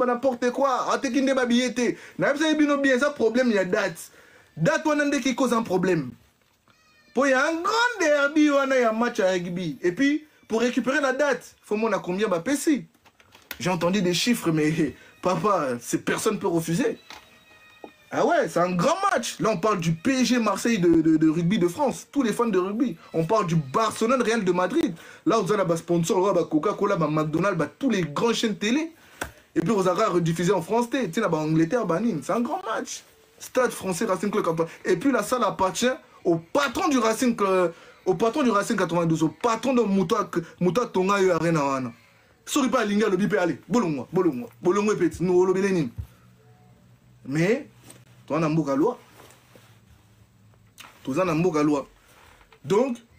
n'importe quoi. Atekinde babiete. N'absé bino bien ça problème il y a date. Date on a qui cause un problème. Pour il y a un grand derby on a un match à rugby. Et puis pour récupérer la date, faut mon a combien bah PC. J'ai entendu des chiffres mais papa, personne peut refuser. Ah ouais, c'est un grand match. Là, on parle du PSG Marseille de rugby de France. Tous les fans de rugby. On parle du Barcelone Real de Madrid. Là, on a la sponsor, Coca-Cola, McDonald's, tous les grandes chaînes télé. Et puis, on a rediffusé en France. Tu sais, en Angleterre, c'est un grand match. Stade français Racing Club. Et puis, la salle appartient au patron du Racing Club. Au patron du Racing 92. Au patron de Mouta Tonga Arena. Sorry pas, Linga, le bipé, allez. Bolongo, et petit. Nous, le Bélénim. Mais. Donc,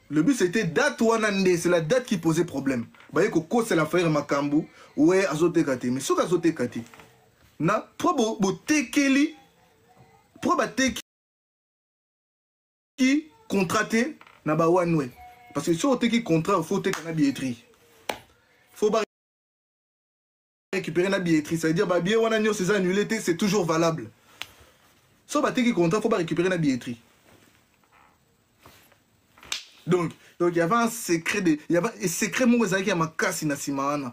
le but c'était date Wanande, c'est la date qui posait problème. Coco c'est l'affaire Makambu, ouais, azote kate. Mais ce azote kate, na, pour tekeli, pour teki contraté, na ba one parce que si on teki contrat, il faut teki na billetterie. Faut récupérer la billetterie, ça veut dire bah billet Wananyo c'est annulé, c'est toujours valable. Si on qui contrat, il faut pas récupérer la billetterie. Donc il y avait un secret de. Il y avait un secret mon qui a ma casse na simana.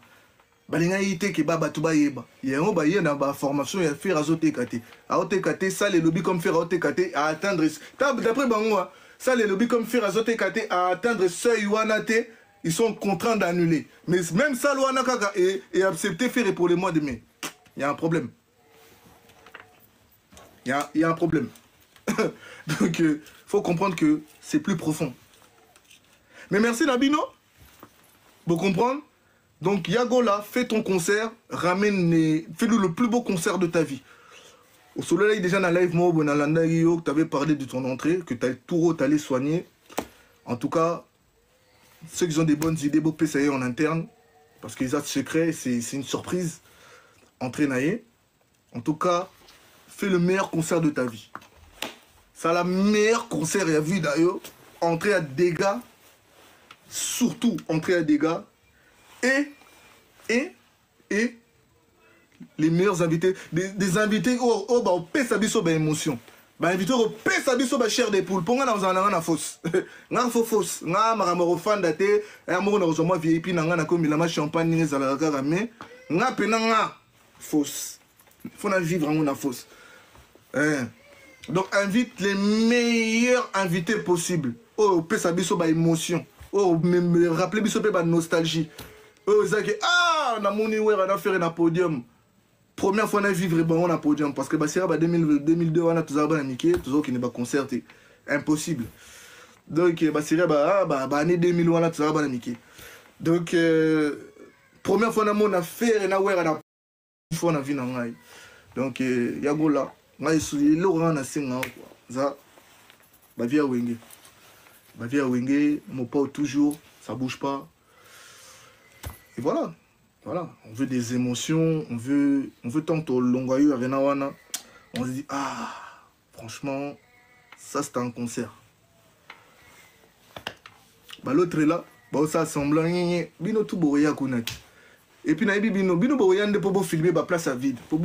Balinga yite ke baba tuba yeba. Il y a un baye na ba formation il y a faire azote kate. Azote kate ça les lobbies comme faire azote kate à atteindre. D'après bango ça les lobbies comme faire azote kate à atteindre seuil wanate, ils sont contraints d'annuler. Mais même ça l'wana kaka est accepté faire pour les mois de mai. Il y a un problème. Il y a un problème. Donc, il faut comprendre que c'est plus profond. Mais merci Nabino. Vous comprenez? Donc, Yagola, fais ton concert. Fais-le le plus beau concert de ta vie. Au soleil, déjà, dans la live, moi, tu avais parlé de ton entrée, que tu allais soigner. En tout cas, ceux qui ont des bonnes idées, vous ça y est en interne. Parce que les actes secrets, c'est une surprise. Entrée naïe. En tout cas, fais le meilleur concert de ta vie. C'est la meilleure concert qu'il y a vu d'ailleurs. Entrée à dégâts. Surtout entrée à dégâts. Et les meilleurs invités. Des invités au Pessabiso émotion. Invité au Pessabiso chair des poules. Pour nous, on a une fausse. On a une fausse. On a un fan daté. On a un VIP. On a un champagne. On a une fausse. Il faut vivre en une fausse. Donc invite les meilleurs invités possibles. Oh, pesa biso ba émotion. Oh, me rappeler biso ba nostalgie. Oh, zaki ah, na moni wera na faire na podium. Première fois na vivre bon na podium parce que ba sera ba 2002 on a toujours ba niqué, toujours qui n'est pas concerté. Impossible. Donc ba sera ba année 2000 on a toujours ba niqué. Donc première fois na mon affaire na wera na fois na vie na ngai. Donc Yagola ngai suli Laurent na singa quoi. Ça ba via wenge. Ba via wenge, mon pas toujours, ça bouge pas. Et voilà. Voilà, on veut des émotions, on veut tant au Longoyo Arena Wana. On se dit ah, franchement, ça c'est un concert. Bah l'autre est là, bah ça semblant bino tout boya kunaki. Et puis na bino boya nde pour filmer ba place à vide. Pour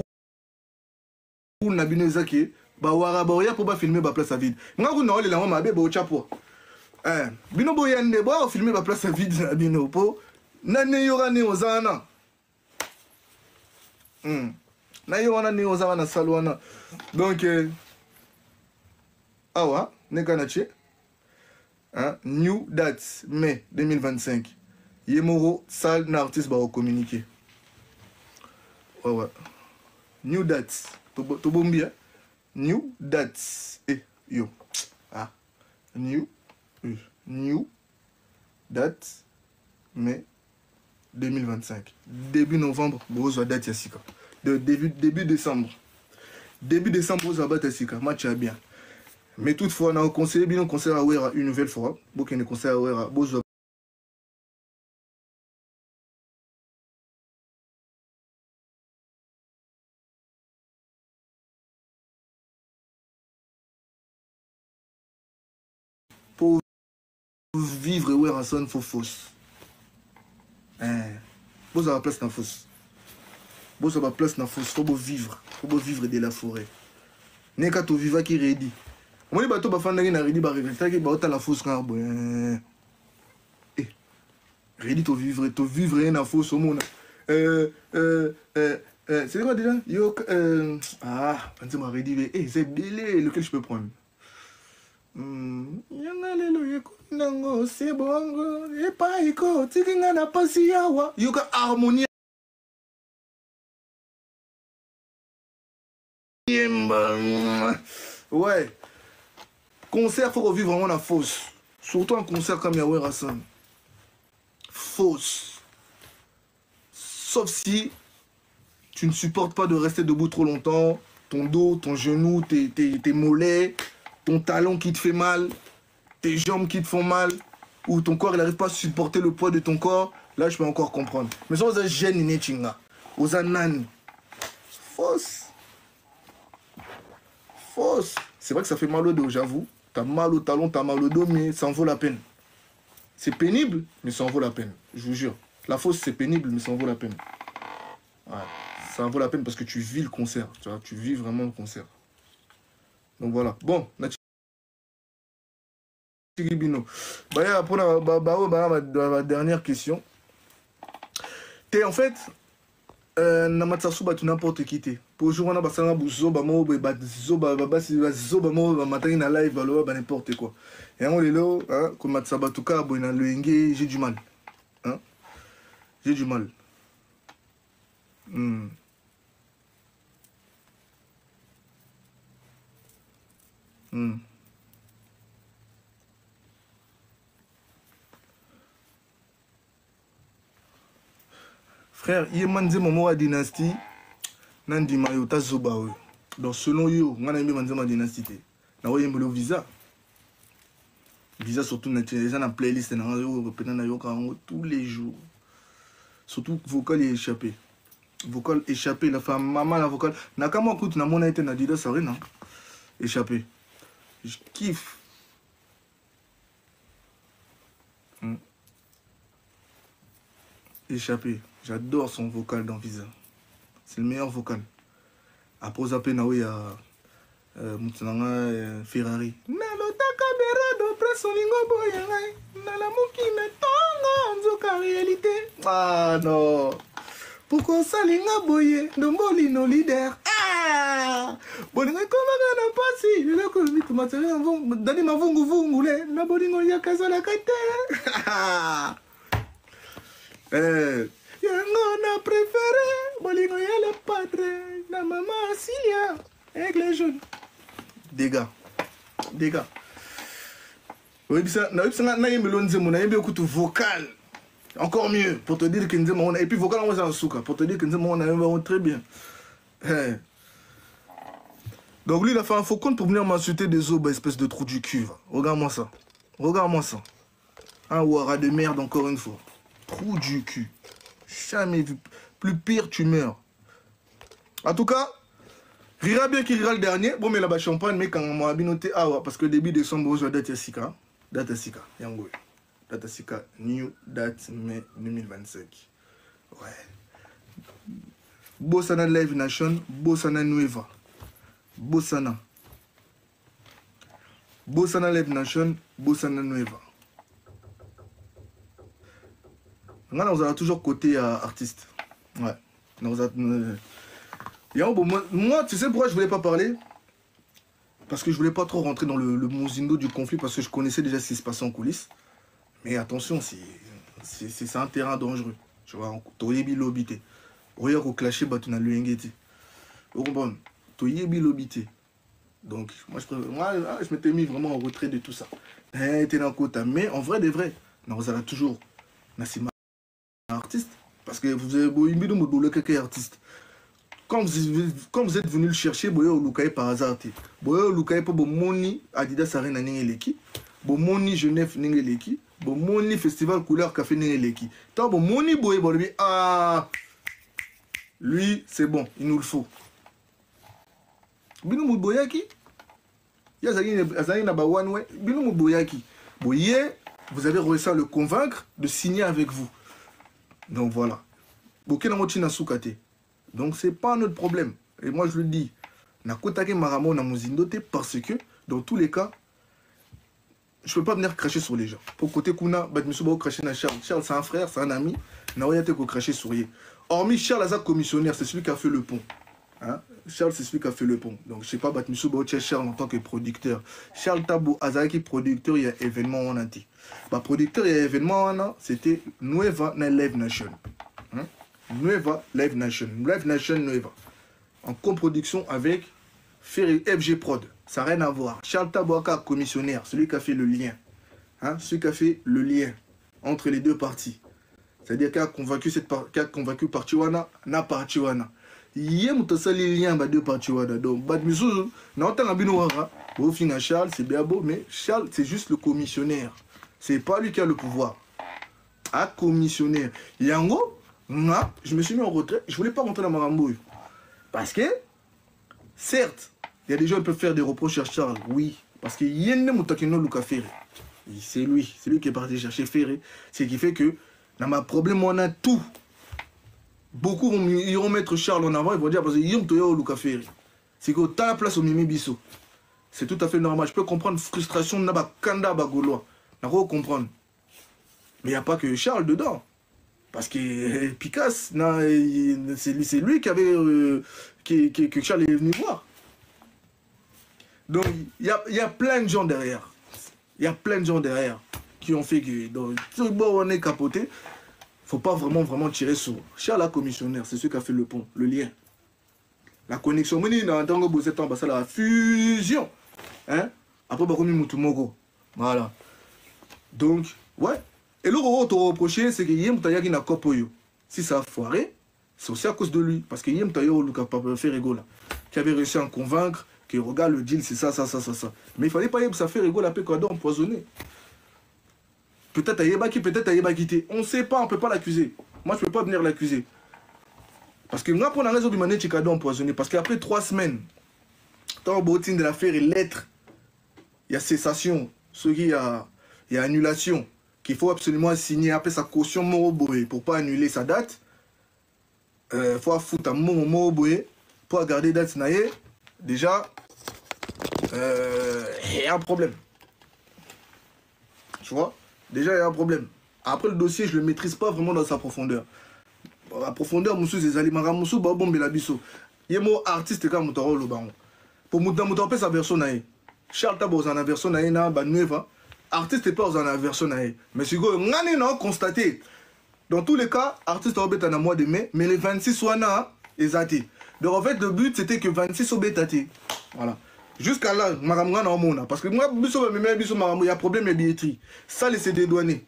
na bino ezaki ba wara boya pour ba filmer ba place à vide. Nga kuna ole la mama be bo chapo. Bino boya nde bo filmer ba place à vide na bino po na ne yorane ozana. Na yorana ne ozana salwana. Donc awa nekanache. New date mai 2025. Yemoro salle na artiste ba communiquer. Ouais. New date. To bombi New date. Yo. New date mai 2025. Début novembre, bozo date yasika. Début décembre. Début décembre, bozo date yasika. Match à bien. Mais toutefois, on a conseillé bien un concert à Ouera une nouvelle fois. Beaucoup de concerts à Ouera, bozo. Pour vivre Ouera son faut fausse. Bozo à la place d'un fausse. Bon, ça va place na fosse, faut vivre de la forêt. N'est qu'à tout vivre qui ready. Moi, les bateaux, bah, fan na ready, bah, résultat, qui bah, la fosse, quand bon. Eh, ready, tu vivre rien na fosse au monde. C'est quoi déjà? Yo, ah, on m'a ready, eh, c'est belé, lequel je peux prendre? Nango, c'est bon, et pas éco, tikinga na pasi yawa. Yo, harmonie. Ouais. Concert, faut revivre vraiment la fosse. Surtout un concert comme Yahweh Hassan. Fosse. Sauf si tu ne supportes pas de rester debout trop longtemps. Ton dos, ton genou, tes mollets, ton talon qui te fait mal, tes jambes qui te font mal, ou ton corps il n'arrive pas à supporter le poids de ton corps. Là, je peux encore comprendre. Mais ça, c'est gêne inétinga. Aux nan. Fosse. Fausse. C'est vrai que ça fait mal au dos, j'avoue. T'as mal au talon, t'as mal au dos, mais ça en vaut la peine. C'est pénible, mais ça en vaut la peine. Je vous jure. La fosse, c'est pénible, mais ça en vaut la peine. Ouais. Ça en vaut la peine parce que tu vis le concert. Tu vois, tu vis vraiment le concert. Donc voilà. Bon, bah, pour ma dernière question. T'es en fait... Namatsasu batu n'importe qui t'es. Pour jouer on a basanga buzo ba mo ba zoba ba basi ba zoba mo ba matin na live ba n'importe quoi. Et on est là hein comme matsabatuka bo na loenge j'ai du mal. Hein? J'ai du mal. Frère, il y a une dynastie, Nandi Mayota Zoba. Donc, selon yo, on a une dynastie. On a un visa. Visa surtout, les gens en playlist, tous les jours. Surtout, vocal est échappé. Vocal échappé, la femme, maman, la vocal. Nakama, écoute, na mon été, Nadida, ça rien, échappé. Je kiffe. Échappé. J'adore son vocal dans Visa. C'est le meilleur vocal. Après, zapé na oui à Ferrari. Nalotaka berado presoningo boyangai. Nalamuki metonga nzoka réalité. Ah non. Pourquoi salinga boye ndomboli no leader. Ah. Bolinga koma na pasi. Le ko mitu matériel vont dani mavungu vungule na bolingo yakaza la kate. Yango na préféré, bolingo ya le padre, na maman Asilia, avec les jeunes. Dégâts. Oui, ça, na yembelo nzemo, na yembe okutu vocal. Encore mieux, pour te dire que nzemo on a, et puis vocal on va en souka, pour te dire que nzemo on a yembe très bien. Donc lui il a fait un faux compte pour venir m'insulter des os, espèce de trou du cul. Regarde-moi ça. Un ouara de merde encore une fois. Trou du cul. Jamais vu. Plus pire, tu meurs. En tout cas, rira bien qui rira le dernier. Bon, mais là-bas, champagne, mais quand on m'a noté, ah ouais, parce que début décembre, je date Sika. Yango. Date Sika, new date mai 2025. Ouais. Bossana Live Nation, Bossana Nueva. Bossana Live Nation, Bossana Nueva. Là, on a toujours côté artiste. Ouais. Moi, tu sais pourquoi je voulais pas parler? Parce que je voulais pas trop rentrer dans le mousindo du conflit parce que je connaissais déjà ce qui se passait en coulisses. Mais attention, c'est un terrain dangereux. Tu vois, toyebi lobité. Regarde au clashé, bah tu n'as l'UNGT. Bon, toyebi lobité. Donc, moi, je m'étais mis vraiment en retrait de tout ça. Mais en vrai, des vrais, on a toujours artiste, parce que vous avez artiste. Quand vous êtes venu le chercher, vous avez par hasard. Vous avez pour moni Adidas Arena Ningeleki, vous moni Genève Ningeleki, vous moni Festival Couleur Café Ningeleki. Tant vous moni boye, ah, lui c'est bon, il nous le faut. Binu Mouboyaki, Yazagina Bawanwe, Binu Mouboyaki. Vous avez réussi à le convaincre de signer avec vous. Donc voilà. Donc c'est pas notre problème. Et moi je le dis, na kotake maramo na muzindote parce que dans tous les cas, je peux pas venir cracher sur les gens. Pour côté Kuna, Badmiso va cracher na Charles. Charles c'est un frère, c'est un ami. Na oyate ko cracher sur lui. Hormis Charles Azak commissionnaire, c'est celui qui a fait le pont. Hein? Charles c'est celui qui a fait le pont. Donc je sais pas Badmiso va Charles en tant que producteur. Charles Tabo Azaki producteur, il y a événement on a dit. Bah producteur il y a événement on a, c'était Nueva Live Nation. Hein? Nueva Live Nation. Live Nation Nueva. En coproduction avec FG Prod. Ça n'a rien à voir. Charles Tabouaka, commissionnaire, celui qui a fait le lien. Hein? Celui qui a fait le lien entre les deux parties. C'est-à-dire qu'il a convaincu Partiwana, na Partiwana. Il y a les liens entre deux Partiwana. Donc, Badmisou, n'a pas au final, Charles, c'est bien beau, mais Charles, c'est juste le commissionnaire. C'est pas lui qui a le pouvoir. À commissionnaire. Yango, je me suis mis en retrait. Je voulais pas rentrer dans ma rambouille. Parce que, certes, il y a des gens qui peuvent faire des reproches à Charles, oui. Parce que Yenne Moutakino Luka Ferré. C'est lui qui est parti chercher Ferré. Ce qui fait que, dans ma problème, on a tout. Beaucoup iront mettre Charles en avant, ils vont dire, parce que Yom Toyo Luka Ferré. C'est que tu as la place au Mimi Bisso. C'est tout à fait normal. Je peux comprendre la frustration de Naba Kanda Bagolois. Je peux comprendre. Mais il n'y a pas que Charles dedans. Parce que Picasso, c'est lui qui avait que Charles est venu voir. Donc il y a plein de gens derrière. Il y a plein de gens derrière qui ont fait que donc on est capoté. Faut pas vraiment tirer sur Charles la commissionnaire, c'est celui qui a fait le pont, le lien. La connexion, la fusion. Hein? Après voilà. Donc, ouais. Et le rôle te reprocher, c'est que Yem Tayagi n'a pas poyo. Si ça a foiré, c'est aussi à cause de lui. Parce que Yem Tayo, Luka Ferrego, là, qui avait réussi à en convaincre que regarde le deal, c'est ça. Mais il fallait pas Yem, ça fait Rego, la paix quoi empoisonné. Peut-être à Yebaki, peut-être à Yebakité. On ne sait pas, on ne peut pas l'accuser. Moi, je ne peux pas venir l'accuser. Parce que moi, pour la raison du mané, Chikado empoisonné. Parce qu'après 3 semaines, dans le botin de l'affaire et lettre, il y a cessation, il y a annulation. Qu'il faut absolument signer après sa caution Moroboé pour ne pas annuler sa date. Il faut foutre un Moroboé pour garder date naïe. Déjà, il y a un problème. Tu vois? Déjà, il y a un problème. Après, le dossier, je ne le maîtrise pas vraiment dans sa profondeur. La profondeur, monsieur, c'est Zalimara, monsieur, Babon Belabiso. Il y a un artiste qui a un rôle au baron. Pour Moutamoutampe, sa version naïe. Charles Tabo, sa version naïe, na Banueva. Artiste n'est pas dans la version naïe. Mais si vous avez constaté, dans tous les cas, artiste a été en mois de mai, mais les 26 sont là, ils ont été. Donc en fait, le but c'était que 26 sont été. Voilà. Jusqu'à là, Maramouana en mona. Parce que moi, il y a un problème de billetterie. Ça, laissez dédouaner.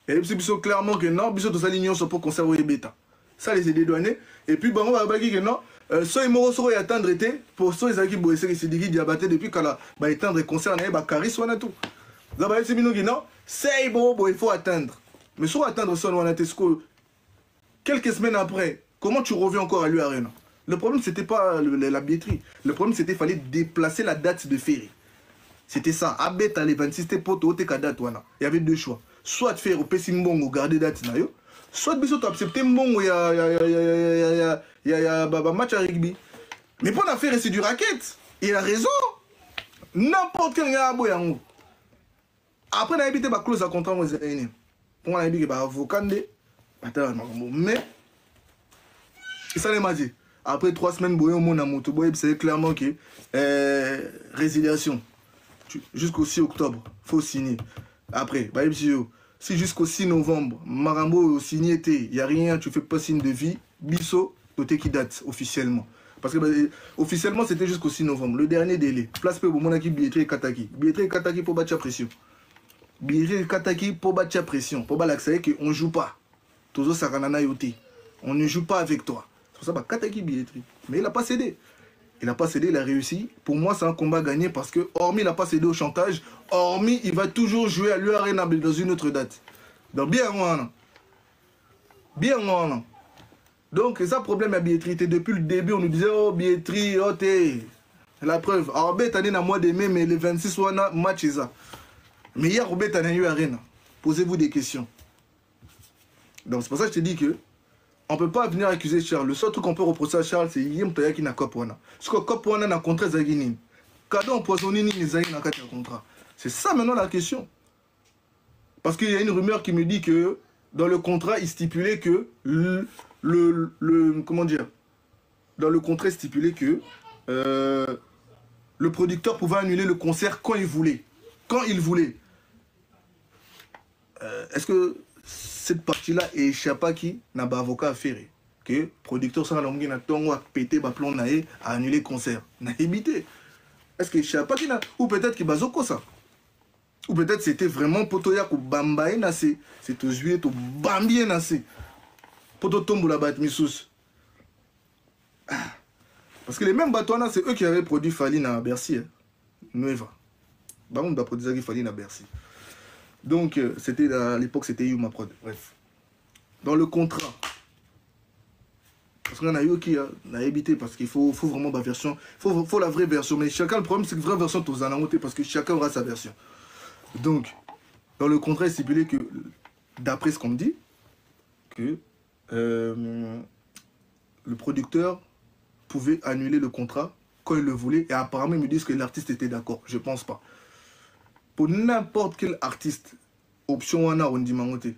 Et puis, clairement que non, Bissot, ça l'union, c'est pour conserver les bêta. Ça, laissez dédouaner. Et puis, on va dire que non. Soit ils m'ont attendre été pour ceux qui ont essayé de se diabater depuis qu'elle a éteindre concert n'a pas carré soit tout. Là bas c'est non c'est bon il faut attendre. Mais soit attendre son Wanatesco quelques semaines après, comment tu reviens encore à l'Arena? Le problème c'était pas la billetterie. Le problème c'était fallait déplacer la date de Ferry. C'était ça. Abet les 26 potes au date wana. Il y avait deux choix. Soit faire au Pessimbongo garder date na yo. Soit Bissot accepter mon il y a match à rugby. Mais pour l'affaire, c'est du racket. Il a raison. N'importe quel gars a beau yango. Après, on a évité la clause à contrat aux Israéliens. On a évité avocat. Mais, ça les m'a dit. Après 3 semaines, c'est clairement que résiliation. Jusqu'au 6 octobre, il faut signer. Après, si jusqu'au 6 novembre, Marambo signé, il n'y a rien, tu ne fais pas signe de vie, Bisso, côté qui date officiellement. Parce que officiellement, c'était jusqu'au 6 novembre. Le dernier délai. Place pour mon équipe billetterie Kataki. Billetterie Kataki pour battre la pression. Billetterie Kataki pour battre la pression. Pour battre l'accès qu'on ne joue pas. Tozo Saranana Yote. On ne joue pas avec toi. C'est pour ça que Kataki billetterie. Mais il n'a pas cédé. Il n'a pas cédé, il a réussi. Pour moi, c'est un combat gagné parce que, hormis il n'a pas cédé au chantage, hormis il va toujours jouer à l'Arena dans une autre date. Donc, bien, moi, bien, moi, donc, ça, problème à billetterie. Depuis le début, on nous disait, oh, billetterie, oh, t'es. La preuve. Alors, bête, année, dans le mois de mai, mais les 26 wana, match, ça. Mais hier, Robert, année, eu Arena. Posez-vous des questions. Donc, c'est pour ça que je te dis que on peut pas venir accuser Charles. Le seul truc qu'on peut reprocher à Charles, c'est Yem Toya qui n'a pas Wana. Parce que Cop Wana n'a contrat Zagini. Cadeau empoisonné ni les Zagini n'a pas contrat. C'est ça maintenant la question. Parce qu'il y a une rumeur qui me dit que dans le contrat, il stipulait que comment dire, dans le contrat, il stipulait que le producteur pouvait annuler le concert quand il voulait. Quand il voulait. Est-ce que cette partie-là est échappée à qui n'a pas avocat à faire? Que le producteur sans l'homme qui n'a pas pété ba plan naé a annulé le concert. N'a évité. Est-ce que échappe à qui n'a, ou peut-être qu'il bazoko ça? Ou peut-être c'était vraiment Potoya ko bambaye nassé. C'est au juillet to bambien nassé. Poto tombe la bat misous. Parce que les mêmes bateaux c'est eux qui avaient produit Faline à Bercy. Hein. Nueva. Bah on doit produire Faline à Bercy. Donc c'était à l'époque c'était Yuma Prod. Bref. Dans le contrat. Parce qu'on a eu qui a évité parce qu'il faut vraiment la version. Faut la vraie version. Mais chacun, le problème c'est que la vraie version tous en a monté parce que chacun aura sa version. Donc, dans le contrat, il stipulé que, d'après ce qu'on me dit, que le producteur pouvait annuler le contrat quand il le voulait. Et apparemment, ils me disent que l'artiste était d'accord. Je pense pas. Pour n'importe quel artiste, option wana on dit mangoté.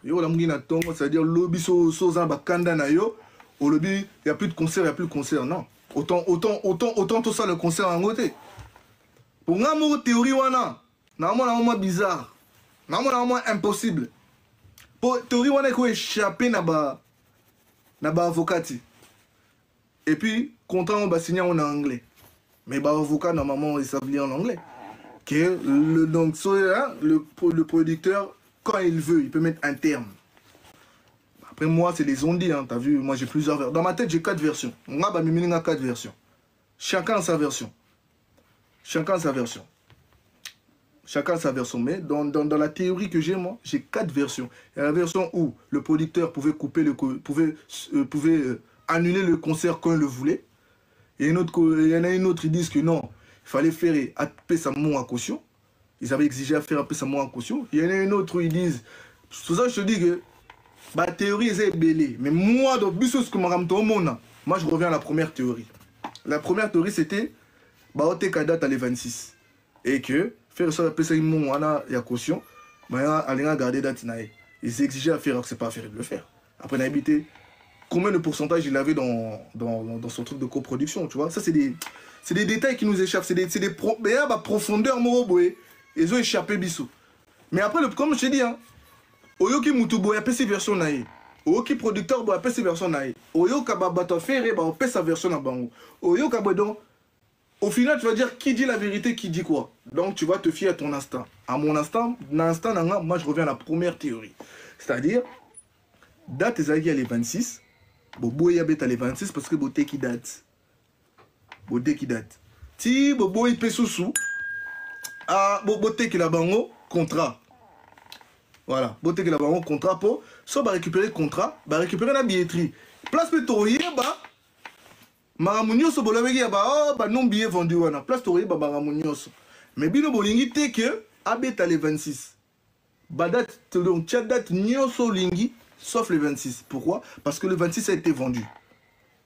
Yo la mungina tongo, c'est-à-dire lobby soza bakanda na yo, au lobby, il n'y a plus de concert, il n'y a plus de concert. Non. Autant tout ça le concert en côté. Pour moi, théorie wana. Normalement bizarre. Normalement impossible. Pour théorie on a échappé na avocati. Et puis contrat on va signer en anglais. Mais bah avocat normalement ils savent lire en anglais. Que donc le producteur quand il veut, il peut mettre un terme. Après moi c'est les ondits hein, t'as vu, moi j'ai plusieurs versions. Dans ma tête j'ai 4 versions. On a 4 versions. Chacun sa version. Chacun sa version. Chacun sa version, mais dans la théorie que j'ai, moi, j'ai 4 versions. Il y a la version où le producteur pouvait annuler le concert quand il le voulait. Et il y en a une autre, ils disent que non, il fallait faire appeler sa mot à caution. Ils avaient exigé à faire appeler sa mot à caution. Il y en a une autre où ils disent, tout ça je te dis que la théorie est belle. Mais moi, dans moi je reviens à la première théorie. La première théorie c'était, date à les 26. Et que, faire ça, appeler ça, il y a caution, mais il a gardé date. Ils exigeaient à faire, alors que c'est pas à faire de le faire. Après, il a habité, combien de pourcentage il avait dans son truc de coproduction, tu vois. Ça, c'est des détails qui nous échappent. C'est des profondeurs, ils ont échappé bissou. Mais après, comme je t'ai dit, hein, Oyoki Mutubo, il y a ces versions. Oyoki producteur, il y a ces versions. Oyoki Babato Ferre, il y a sa version. Oyoki Badon. Au final, tu vas dire qui dit la vérité, qui dit quoi. Donc, tu vas te fier à ton instinct. À mon instinct, moi, je reviens à la première théorie. C'est-à-dire, date ezalaki ya les 26, boboya beta les 26 parce que beauté qui date. Beauté qui date. Si boboya pe sous beauté qui la bango contrat. Voilà, beauté qui la bango contrat pour soit récupérer le contrat, récupérer la billetterie. Place pétrolier bah Maramunioso bolabeki ya ba non billet vendu wana. Place toriye ba Maramunioso. Mais bino bolingi te que abeta les 26. Badat donc tcha date nyoso lingi sauf le 26. Pourquoi? Parce que le 26 a été vendu.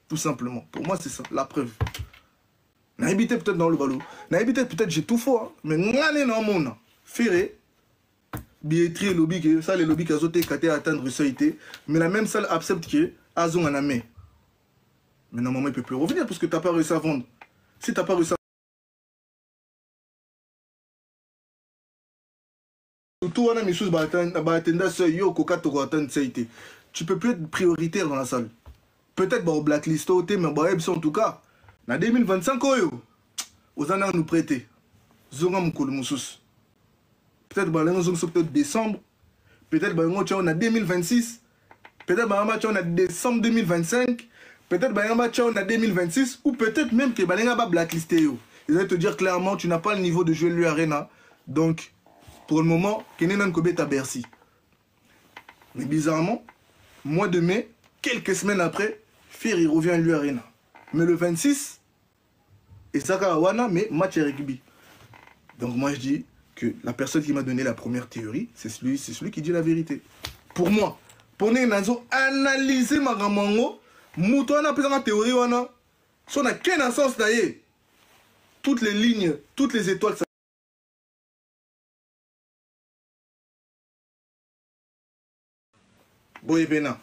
Tout simplement. Pour moi c'est ça, la preuve. N'a habité peut-être dans le ballot. N'a habité peut-être j'ai tout faux, hein. Mais n'allez dans mon ferré. Billetterie lobby que ça les lobbies qui ont été catés à atteindre ça été. Mais la même salle accepte que azon en a mis. Mais normalement, il ne peut plus revenir parce que tu n'as pas réussi à vendre. Si tu n'as pas réussi à vendre, tu peux plus être prioritaire dans la salle. Peut-être au blacklist, mais en tout cas, en 2025, aux années nous prêter. Peut-être peut-être décembre, peut-être en 2026, peut-être en décembre 2025. Peut-être que on a 2026 ou peut-être même que Balenga va blacklister. Ils vont te dire clairement tu n'as pas le niveau de jouer lui Arena. Donc pour le moment, Kenan Kobe est à Bercy. Mais bizarrement, mois de mai, quelques semaines après, Ferry revient à lui Arena. Mais le 26, et Saka Wana, mais match rugby. Donc moi je dis que la personne qui m'a donné la première théorie, c'est celui qui dit la vérité. Pour moi. Pour nous analyser ma gamango, mouton a plus en théorie wana. Si on a quel sens d'ailleurs, toutes les lignes, toutes les étoiles. Boye Bena.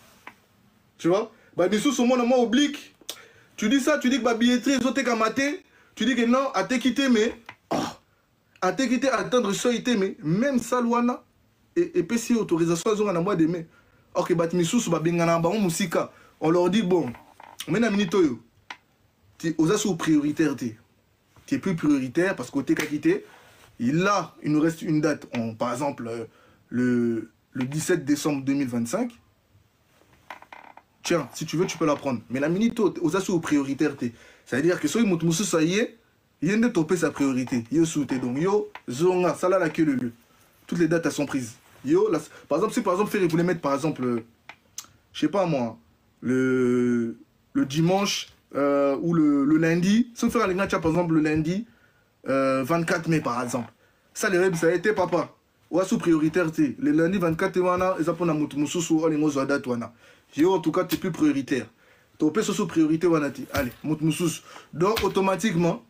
Tu vois? Bah, bien sûr, ce monde moi oblique. Tu dis ça, tu dis que ma billetterie, ils ont été kamaté. Tu dis que non, à te quitter, mais. Oh, à te quitter, attendre ça, mais même ça, Luana. Et puis si autorisation, ils ont un mois de mai. Ok, bah, Missous, bah, Bengana, bah, Moussika. On leur dit, bon, maintenant, minito, tu es sous prioritaire, tu es plus prioritaire parce que tu es quitté. Et là, il nous reste une date, par exemple, le 17 décembre 2025. Tiens, si tu veux, tu peux la prendre. Mais la minito, aux assos prioritaires, ça veut dire que si il y a ça y est, il y a de topper sa priorité. Yo soute donc yo zonga, ça là la queue le lieu. Toutes les dates elles sont prises. Yo, là, par exemple, si par exemple Ferry voulait mettre par exemple, je sais pas moi, le dimanche ou le lundi, si on fait un par exemple le lundi 24 mai par exemple. Ça les règles ça a été papa. Ou sous prioritaire le lundi 24 mai ils apprennent à moutmoussou ou les mots date wana. Yo, en tout cas, tu es plus prioritaire. Tu es sous priorité. Allez, moutmoussous. Donc, automatiquement,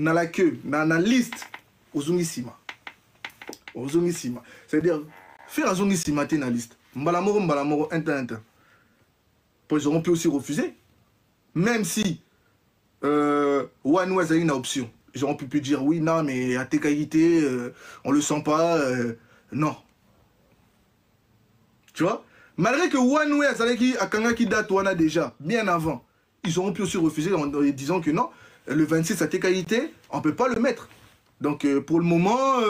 dans la queue, dans la liste, ozungisima. C'est-à-dire, faire ozungisima dans la liste. Mbalamoro, inter. Ils auront pu aussi refuser. Même si, One West a une option. Ils auront pu dire oui, non, mais à tes qualités, on le sent pas. Non. Tu vois? Malgré que One Way a qui date Wana déjà, bien avant, ils auront pu aussi refuser en disant que non, le 26 à tes qualités, on ne peut pas le mettre. Donc pour le moment,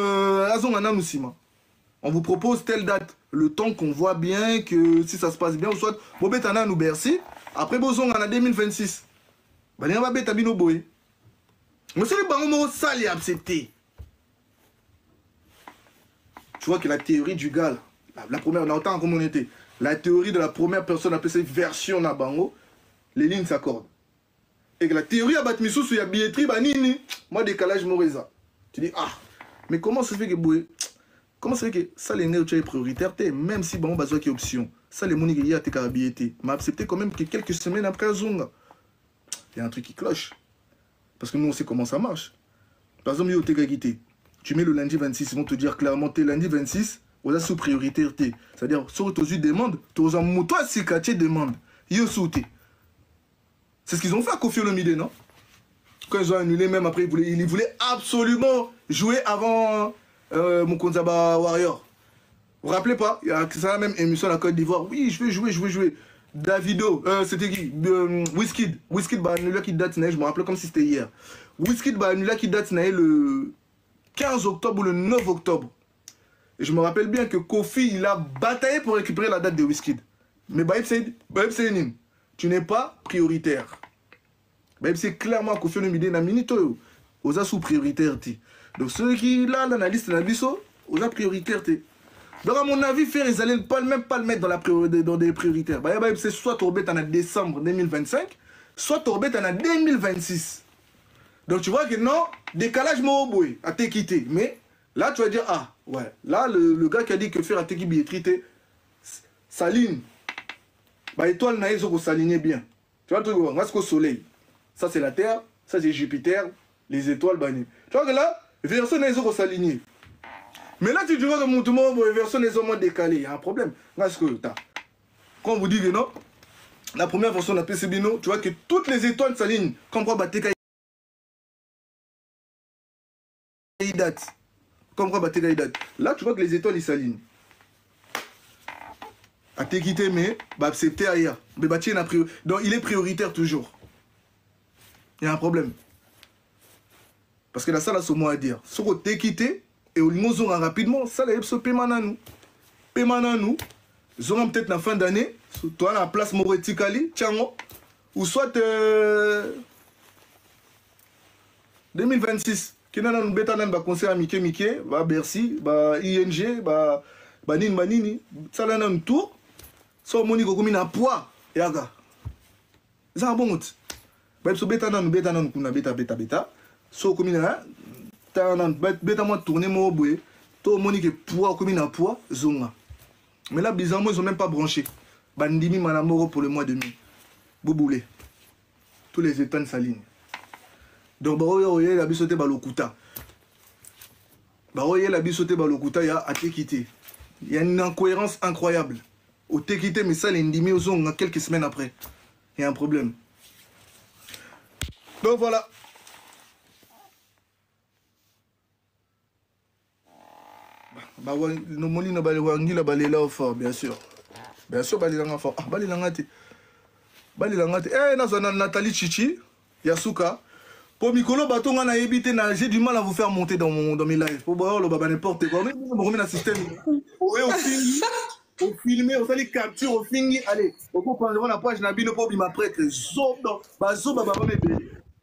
on vous propose telle date, le temps qu'on voit bien, que si ça se passe bien, ou soit, Bobetana nous Bercy, après Bozon en 2026. Mais c'est le baron ça est accepté. Tu vois que la théorie du gars, la première, on a autant en communauté. La théorie de la première personne appelée cette version na bango, les lignes s'accordent. Et que la théorie à Batmissou sur la billetterie, bah nini, moi décalage Moreza. Tu dis, ah, mais comment ça se fait que Boué, comment ça se fait que ça les néo prioritaire, même si bon, bah qui option, ça les moniques y a tes billetterie, m'a accepté quand même que quelques semaines après Zunga. Il y a un truc qui cloche. Parce que nous on sait comment ça marche. Par exemple, tu mets le lundi 26, ils vont te dire clairement, t'es lundi 26. Vous sous priorité, c'est-à-dire, si vous avez demande, vous avez moto à s'écacher demande. Ils sauté. C'est ce qu'ils ont fait à Kofi Olomide, non? Quand ils ont annulé, même après, ils voulaient absolument jouer avant Mukonzaba Warrior. Vous vous rappelez pas? Il y a la même émission à la Côte d'Ivoire. Oui, je vais jouer. Davido, c'était qui? Wizkid. Wizkid, bah, annulé qui date, je me rappelle comme si c'était hier. Wizkid, bah, annulé qui date, le 15 octobre ou le 9 octobre. Et je me rappelle bien que Kofi, il a bataillé pour récupérer la date de Wizkid. Mais Baïb Senim, tu n'es pas prioritaire. Baïb c'est clairement Kofi Olomide na minito aux sous prioritaire. Donc ceux qui là dans la liste de Nabiso, aux prioritaire. Donc à mon avis, faire ils allaient même pas le mettre dans des prioritaires. Baïb c'est soit Torbet en décembre 2025, soit Torbet en 2026. Donc tu vois que non, décalage Mohoboué a été quitté. Mais là tu vas dire ah ouais, là le gars qui a dit que faire à Teki billetterie, s'aligne. Bah étoile naïs faut s'aligner bien. Tu vois le truc, on reste au soleil. Ça c'est la Terre, ça c'est Jupiter, les étoiles bannies. Tu vois que là, version naïs faut s'aligner. Mais là tu vois que mon tout le monde version naïs moins décalée, il y a un problème. Parce que quand on vous dit que non, la première version de la PCBino, tu vois que toutes les étoiles s'alignent. Comme quoi Bateka date. Comme quoi Bateka date. Là tu vois que les étoiles ils s'alignent. A te quitté, mais bah, accepter ailleurs. Mais bah, donc il est prioritaire toujours. Il y a un problème. Parce que la salle a ce mot à dire. Si on te quitté, et on nous rapidement, ça là, c'est paiement à nous. Paiement à nous. Ils auront peut-être la fin d'année, toi la place Moretikali, Tchango, ou soit 2026. Qui n'a pas de conseil à Mickey, Bercy, ING, Nini, ça là, un tour. So moni ko komina poids yaga za bon out ba so beta nan kuna beta so komina ta nan beta moi tourner mo boé to moni que poids komina poids zonga mais là bizarrement ils ont même pas branché Bandimi Manamoro pour le mois de mai. Bouboulé. Tous les états s'alignent. Donc, Baroye la bisoté Balokuta. Baroye la bisoté Balokuta, il y a à quitté. Il y a une incohérence incroyable. Au quitté, mais ça, l'indimi aux ongles quelques semaines après. Il y a un problème. Donc voilà. Nos molines balewangi la balela au fort, bien sûr. Bien sûr, balilanga fort. Ah, balilangate. Balilangate. Eh, Nathalie Chichi, Yasuka. Pour Mikolo Batonga na évité, j'ai du mal à vous faire monter dans mes lives. Pour voir le baba n'importe quoi. On remet dans le système. Au filmer, on fait les captures, au fingi. Allez, on peut prendre la page Nabi, le pauvre, ma prêtre.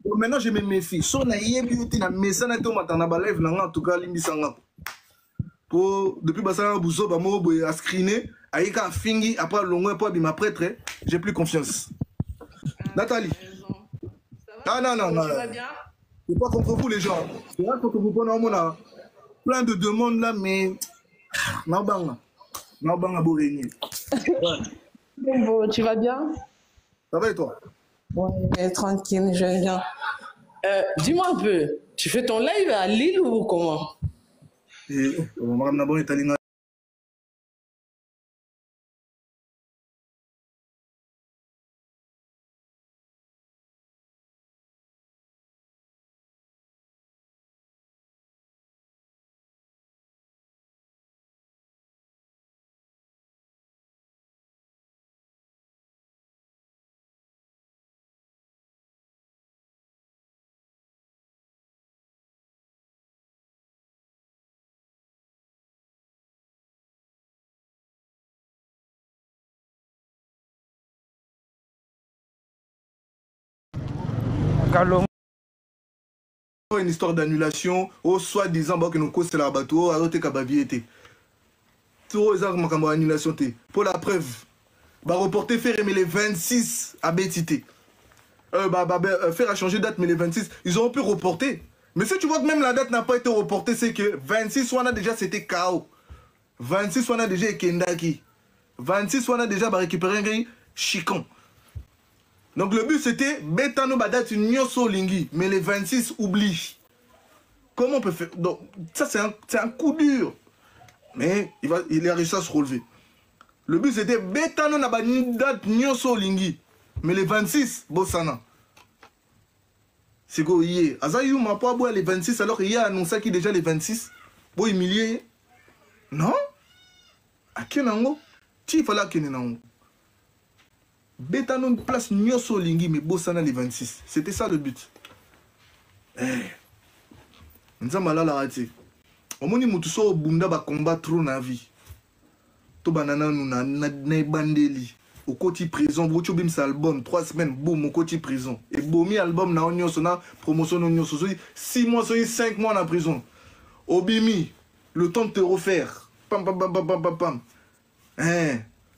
Maintenant, je me méfie. Si on a yébi, na messana to matana ba live nanga en tout cas limbisanga. Pour depuis basana bouzo ba mo boy à screener, aïka fingi après longue pour ma prêtre, j'ai plus confiance. Nathalie. Ah non, non, non. C'est pas contre vous les gens. C'est vrai contre vous, on a plein de demandes là, mais. Nabanga Bourégnier. Bon, tu vas bien? Ça va et toi? Ouais, tranquille, je vais bien. Dis-moi un peu, tu fais ton live à Lille ou comment? Madame Nabon est allée. Une histoire d'annulation, au soi-disant que nous cause la bateau, alors que Kabavi était. Tout les armes comme annulation. Pour la preuve, bah reporter faire mais les 26 à BTT. Faire à changer date mais les 26, ils ont pu reporter. Mais si tu vois que même la date n'a pas été reportée, c'est que 26 on a déjà c'était KO. 26 on a déjà Kendaki. 26 on a déjà récupéré un chicon. Donc le but c'était Betano Badat Nyoso Lingi, mais les 26 oublient. Comment on peut faire? Donc ça c'est un coup dur. Mais il a réussi à se relever. Le but c'était Betano Badat Nyoso Lingi, mais les 26 Bossana. C'est quoi hier? Azayou m'a pas boire les 26 alors qu'il a annoncé qu'il déjà les 26. Bon humilié. Non? À qui nango? Qui fallait qu'il nango? Betano place Nyoso Lingi, mais Bossana les 26. C'était ça le but. Nzamala la raté. Au moins, nous tous bunda ba combat trop na vie. To banana nous na bandeli. Au côté prison, vous avez un album, 3 semaines, boum, au côté prison. Et boumi album na Nyoso na promotion na Nyoso. 6 mois, 5 mois en prison. Obimi, le temps de te refaire. Pam pam pam pam pam pam.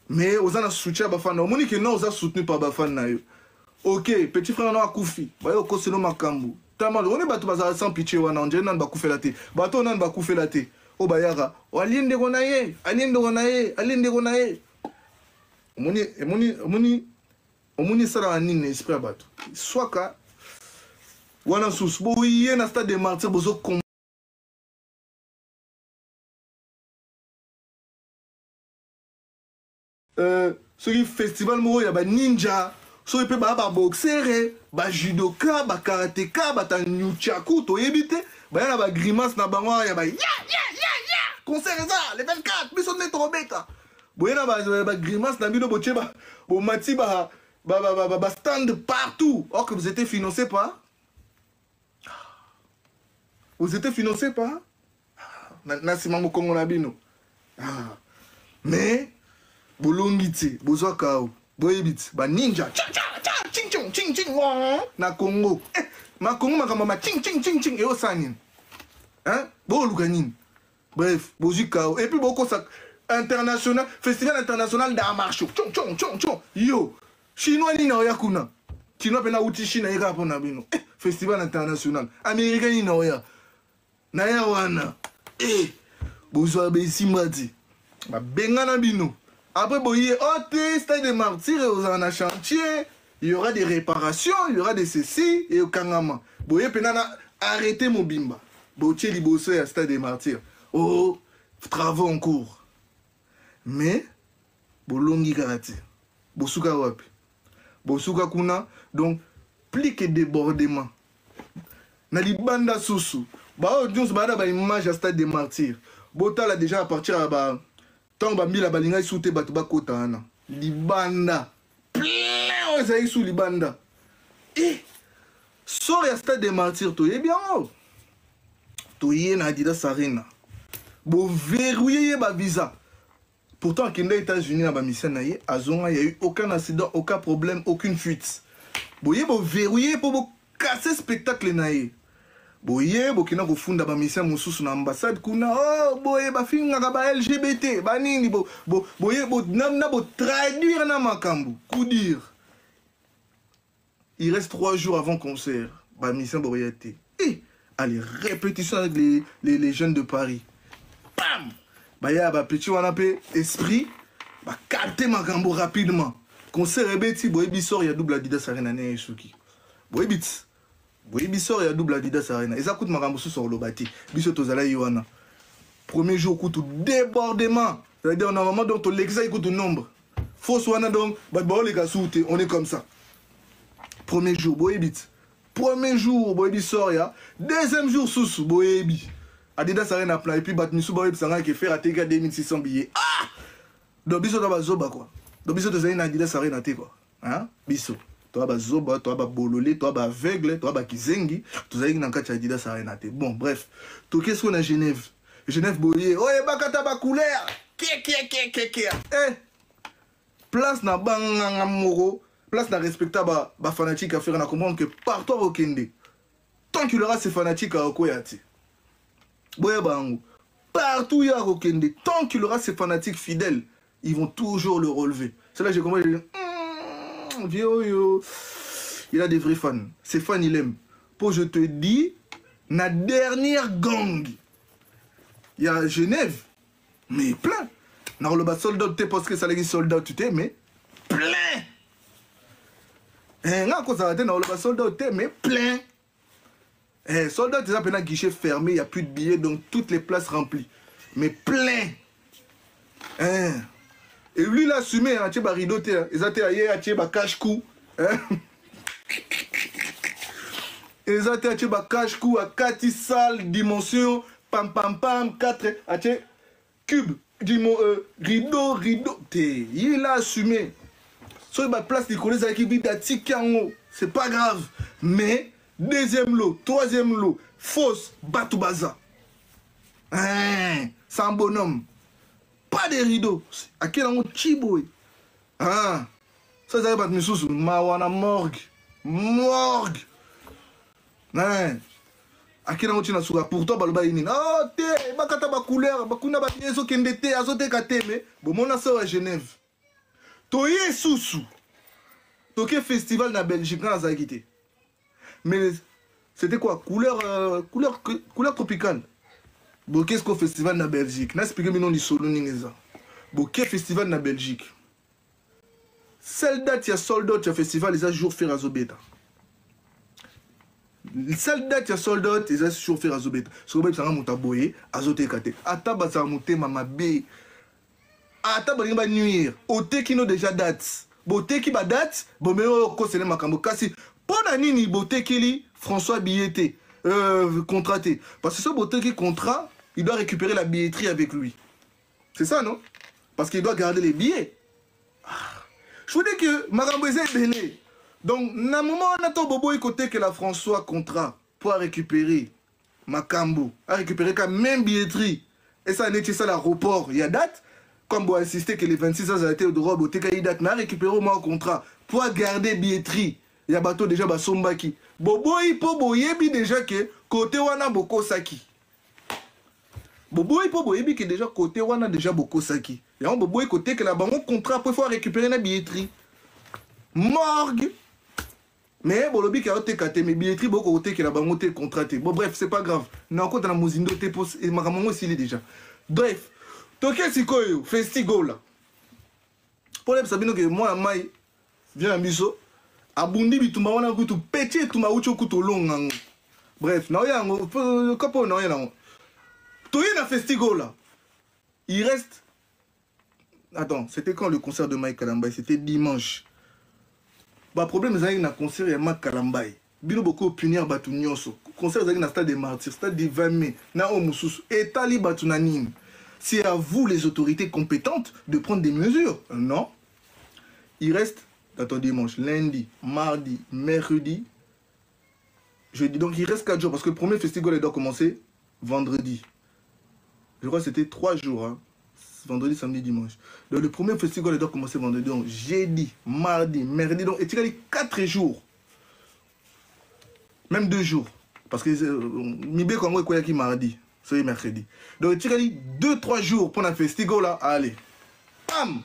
Mais aux gens soutien Bafana. Au moins que non, aux soutenu par Bafana. Ok, petit frère non a koufi. Bah au c'est no makambu. Tamal, on est battu bazar sans pitié wana. On dirait nan ba koufe la té. Bato nan ba koufe la té. O bayara. O alien de gonaye, alien de gonaye, alien de gonaye. Omoni sara nini esprit bato. Soit ka wana sous bo yé na stade de martyr bozo kom. Ce festival moro ya ba ninja, so pe ba boxer, ba judoka, ba karateka, ba tanyuchaku to yebite, ba ya ba grimace na bango ya ba ya. Concert ça, les 24, biso ne trombeta. Boyena ba grimace na bino boche ba bo mati ba stand partout. Or que vous étiez financé par. Vous étiez financé par. Na simamo Kongo na bino. Mais bolongiti, bozo kao, boyebit, ba ninja, ching ching ching ching na Congo. Ma Congo ma ching ching ching ching et au sanin. Hein? Bo lukanin. Bref, bozu kao. Et puis beaucoup ça international, festival international d'art martiaux. Chong. Yo, chinois ni na yakuna. Chinois pena uti China ira pona bino. Festival international. Américain ni na ya. Na ya wana. Bozo abe simati. Ba benga na bino. Après, boye, stade de martyrs, aux en chantier, il y aura des réparations, il y aura des ceci, et au Kangama. Boye, penana, arrêtez mon bimba. Botier liboso à stade de martyrs. Oh, travaux en cours. Mais, bolongi karate. Bosuka wapi. Bosuka kuna, donc, plus que débordement. Na libanda susu. Bah, on bada ba image à stade des martyrs. Bota là déjà à partir à ba tant ba mila balinga soute batu ba kota ana. Libanda. Plein ozaï sous libanda. Et sort à stade des martyrs to bien oh. To yé na Adidas Arena. Bo verrouiller ba visa. Pourtant kenda États-Unis na ba mission na yé azonga y a eu aucun incident, aucun problème, aucune fuite. Boye bo verrouiller pour casser spectacle na yé. Boye bokina kofunda ba mission mosusu na ambassade kuna oh boye ba finga ba LGBT ba nini boye na traduire na makambu coup dire. Il reste 3 jours avant concert ba mission boyate et allez répétition avec les jeunes de Paris. Bam ba ya ba petit wana pe esprit ba capter makambu rapidement concert ebeti boye bisor ya double Adidas Arena na Yesuki boye bits. Oui, bisor et double Adidas Arena. Et ça coûte ma remboursement sur le bâti. Bisor tozala yoana. Premier jour coûte débordement. C'est-à-dire on a un moment dont l'examen coûte nombre. Fausse wana donc, les gars souté, on est comme ça. Premier jour, boébit. Premier jour, boébi sort ya. Deuxième jour, sous boébi. Adidas Arena plein. Et puis bat misu boébi sanga qui fait rater 2600 billets. Ah! Donc bisor t'as zoba quoi. Donc bisor tozala na Adidas Arena té quoi. Hein? Bisor. Toi ba zoba, toi ba bololé, toi ba aveugle, toi ba kizengi, tout ça dans quatre Adidas Arena. Bon bref, tout qu'est-ce qu'on a à Genève? Genève boyer, oh et bakata ba couleur. Eh. Place na banganga moro, place na respectable ba fanatique à faire na comprendre que partout au Kende. Tant qu'il y aura ces fanatiques à Okoyati. Boye bango. Partout il y a au Kende, tant qu'il y aura ces fanatiques fidèles, ils vont toujours le relever. C'est là que j'ai compris. Vieux, il a des vrais fans. Ses fans, il aime. Pour je te dis, la dernière gang, il y a Genève, mais plein. Dans le bas soldat, tu parce que ça les soldats, tu t'es, mais plein. Et quand ça va être dans le bas soldat, tu mais plein. Et soldat, tu as un guichet fermé, il n'y a plus de billets, donc toutes les places remplies. Mais plein. Et lui, il a assumé, hein, tu sais, rideau, ils ont été ailleurs, tu sais, cache-cou. Ils ont été cache-cou à 4 salles, dimension, pam, 4, cube, rideau. Il a assumé. Sur la place, il connaît ça qui vit c'est pas grave. Mais, deuxième lot, troisième lot, fausse, Batoubaza. C'est un bonhomme. Pas de rideaux. À quel moment chiboy? Ah, ça c'est pas de misous. Mawana morgue. Morgue. Hein. À quel moment tu n'as souga? Pourtant, balba inine. Oh, té, bakata ba couleur, bakuna ba yeso kende té, azote kate me. Bon, mon asso à Genève. Toye sousou. Toke festival na Belgique, na Zagité. Mais c'était quoi? Couleur tropicale. Bon, qu'est-ce qu'au festival na Belgique? N'a expliqué maintenant les solo n'ingeza. Bon, quel festival na Belgique? Celle date, il y a soldat, il y a festival, ils ont jour fait à Zobeta. Celle date, il y a soldat, ils ont jour fait à Zobeta. Ce que vous savez, c'est boye, azote kate. Ataba ça monter mama b. Ataba il va nuire. Ote qui n'ont déjà date. Bote qui va date, bon mais on conseille makambo kasi. Pona nini bote qui li François Billetté contraté. Parce que ce bote qui contrat, il doit récupérer la billetterie avec lui. C'est ça, non? Parce qu'il doit garder les billets. Je vous dis que Maramboué est belé. Donc, à un moment, on attend Bobo côté que la François contrat pour récupérer Makambo, à récupérer quand même billetterie. Et ça, on est ça l'aéroport. Il y a date. Comme vous insistez que les 26 ans, ça a été au droit, il y a date. Mais à récupérer au moins un contrat pour garder billetterie. Il y a bateau déjà Sombaki. Bobo, il peut boyebi déjà que côté wana boko saki. Bobo, il peut boyebi que déjà côté wana déjà boko saki. Et on bobo, côté que la banque contrat pour faire récupérer la billetterie. Morgue. Mais bolobi qui a été caté, mais billetterie beaucoup côté que la banque contraté. Bon bref, c'est pas grave. Non, quand on a Mozindo te pose et Maramon aussi il est déjà. Bref, toké sikoyo, festigo là. Problème sabino que moi mai vient biso abundi bitumba wana kutu petit tuma ucho kutu longa. Bref, na yango kapo na yango. Toye na festival là. Il reste. Attends, c'était quand le concert de Mike Kalambay? C'était dimanche. Bah problème c'est na concert de Mike Kalambay. Bino beaucoup punir batu nyonso. Concert dans le stade des Martyrs, stade du 20 mai. Na omususu etali batu nanine. C'est à vous les autorités compétentes de prendre des mesures. Non. Il reste attends dimanche, lundi, mardi, mercredi, jeudi. Donc il reste 4 jours parce que le premier festival doit commencer vendredi. Je crois que c'était 3 jours. Hein. Vendredi, samedi, dimanche. Donc le premier festival doit commencer vendredi. Donc jeudi, mardi, mercredi. Donc et tu as dit 4 jours. Même 2 jours. Parce que Mibé Kongo est quoi qui mardi. C'est mercredi. Donc tu as dit 2-3 jours pour un festival là. Allez. Bam!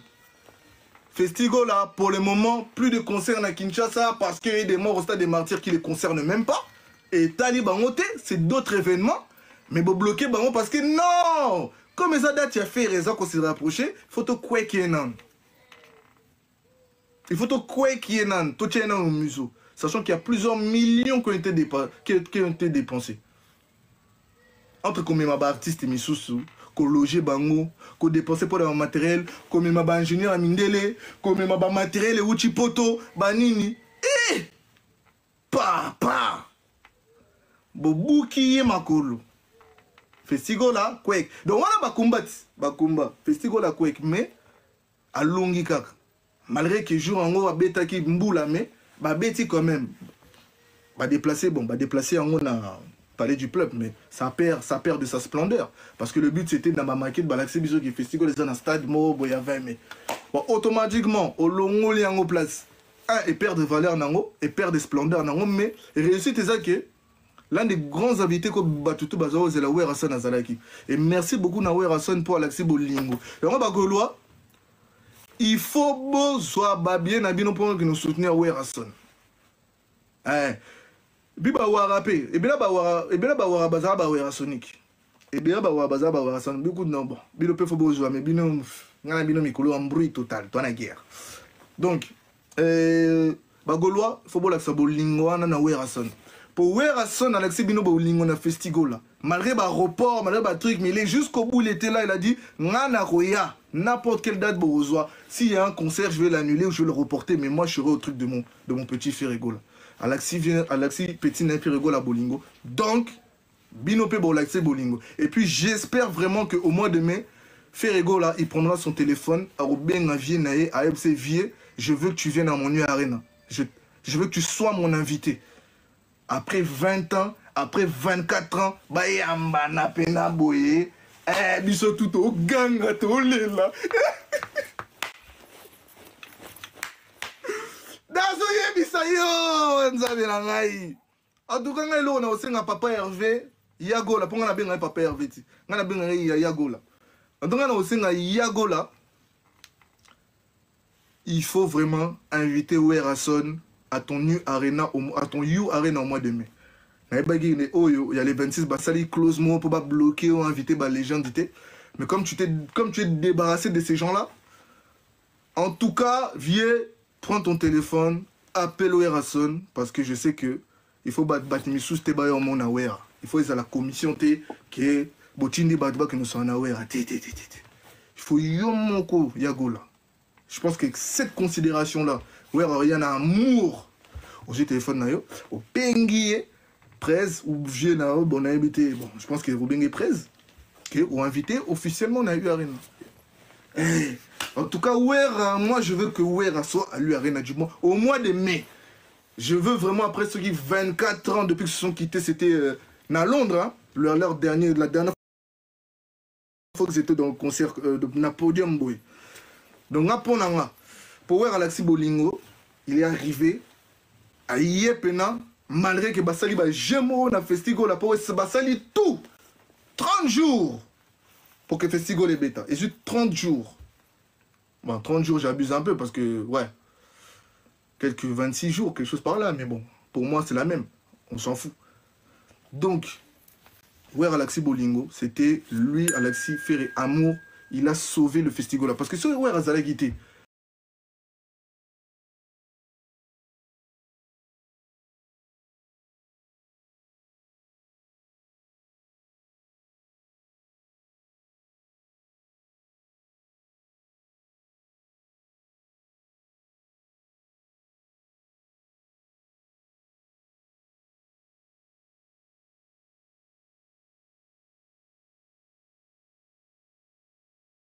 Festival là, pour le moment, plus de concerts à Kinshasa parce qu'il y a des morts au stade des Martyrs qui ne les concernent même pas. Et Talibangote, c'est d'autres événements. Mais vous bloquez Bango parce que non! Comme ça date, tu as fait raison qu'on s'est rapproché, il faut te quoi qui est non. Il faut te quoi qui est non. Tout est non au museau. Sachant qu'il y a plusieurs millions qui ont été dépensés. Entre comme les artistes et mes sous qu'on loge bango, qu'on dépense pour le matériel, comme les ingénieurs à Mindele, comme les matériel et Uchipoto, banini. Eh! Papa! Bobuki makolo. Festival là, kwek. Donc on a bakumba. Festival là, kwek. Mais, à longi kak. Malgré que jour en haut, à bêta qui mboula, mais, bah bêti quand même. Bah déplacer en haut, na palais du peuple, mais ça perd de sa splendeur. Parce que le but c'était dans ma maquette, bah l'accès biso qui festival les dans stade, mo, boya 20 mais. Bon, automatiquement, au longo li en place. Un, et perd de valeur nango, et perd de splendeur nango, mais réussite c'est ça que l'un des grands invités comme Batutu Bazao, c'est la Ouer Hassan Azalaki. Et merci beaucoup na Ouer Hassan pour l'accès Bolingo. Et on va Gaulois, il faut beau soit bien habillé pour nous soutenir Ouer Hassan. Hein. Biba Warapé, et bien là, Bawara Bazar, Bawara Sonic. Et bien là, Bazar, Bawara Sonic. Beaucoup de noms. Bilo peu faut beau jouer, mais bino, ngana bino mikolo en bruit total, toi la guerre. Donc, Gaulois, il faut beau l'accès Bolingo, na Ouer Hassan. Pour Werrason, Alexis Bino Bolingo na festival là. Malgré le report, malgré le truc, mais il est jusqu'au bout, il était là, il a dit Ngana Roya, n'importe quelle date Borozoa. S'il y a un concert, je vais l'annuler ou je vais le reporter, mais moi je serai au truc de mon petit Ferrego là. Alexis Petit n'a Ferrego à Bolingo. Donc, Bino Pe Alexis Bolingo. Et puis j'espère vraiment qu'au mois de mai, Ferrego là, il prendra son téléphone, à Robin Navier, à FC Vier, je veux que tu viennes à mon Nuit Arena. Je veux que tu sois mon invité. Après 20 ans, après 24 ans, bayamba na pena boye, biso tout au gang à tout là. Dazo yebisa yo, nzabe na ngai. En tout cas, ngai lo na osenga papa Hervé, Yago la, ponga na benga papa Hervé ti. Nga na benga Yago la. En tout cas, na osenga Yago la. Il faut vraiment inviter Werrason à ton You Arena au mois de mai. Il y a les 26 basali close moi pour pas bloquer ou inviter les gens d'été. Mais comme tu es débarrassé de ces gens-là, en tout cas, viens, prends ton téléphone, appelle Werrason parce que je sais que il faut battre sous tes bails en mon aware. Il faut à la commission T qui est botindi batba que nous sommes en aware. Il faut yomoko yagola. Je pense que cette considération-là, ouais, il y en a amour. Au téléphone, au Penguier, presse, ou vieux, bon, invité, bon, je pense que Robin est presse, qui ont invité officiellement à l'Arena. En tout cas, moi, je veux que Ouera soit à l'Arena du mois, au mois de mai. Je veux vraiment, après ceux qui 24 ans depuis qu'ils se sont quittés, c'était à Londres, hein, la dernière fois qu'ils étaient dans le concert de Podium Boy. Donc, pour Alexis Bolingo, il est arrivé à Yepena, malgré que Basali va jamais na festival, pour Basali tout 30 jours pour que le festival est bêta. Et juste 30 jours. Bon, 30 jours, j'abuse un peu parce que, ouais, quelques 26 jours, quelque chose par là, mais bon, pour moi, c'est la même. On s'en fout. Donc, Alexis Bolingo, c'était lui, Alexis Ferré Amour. Il a sauvé le festival là. Parce que ce Azala quitté.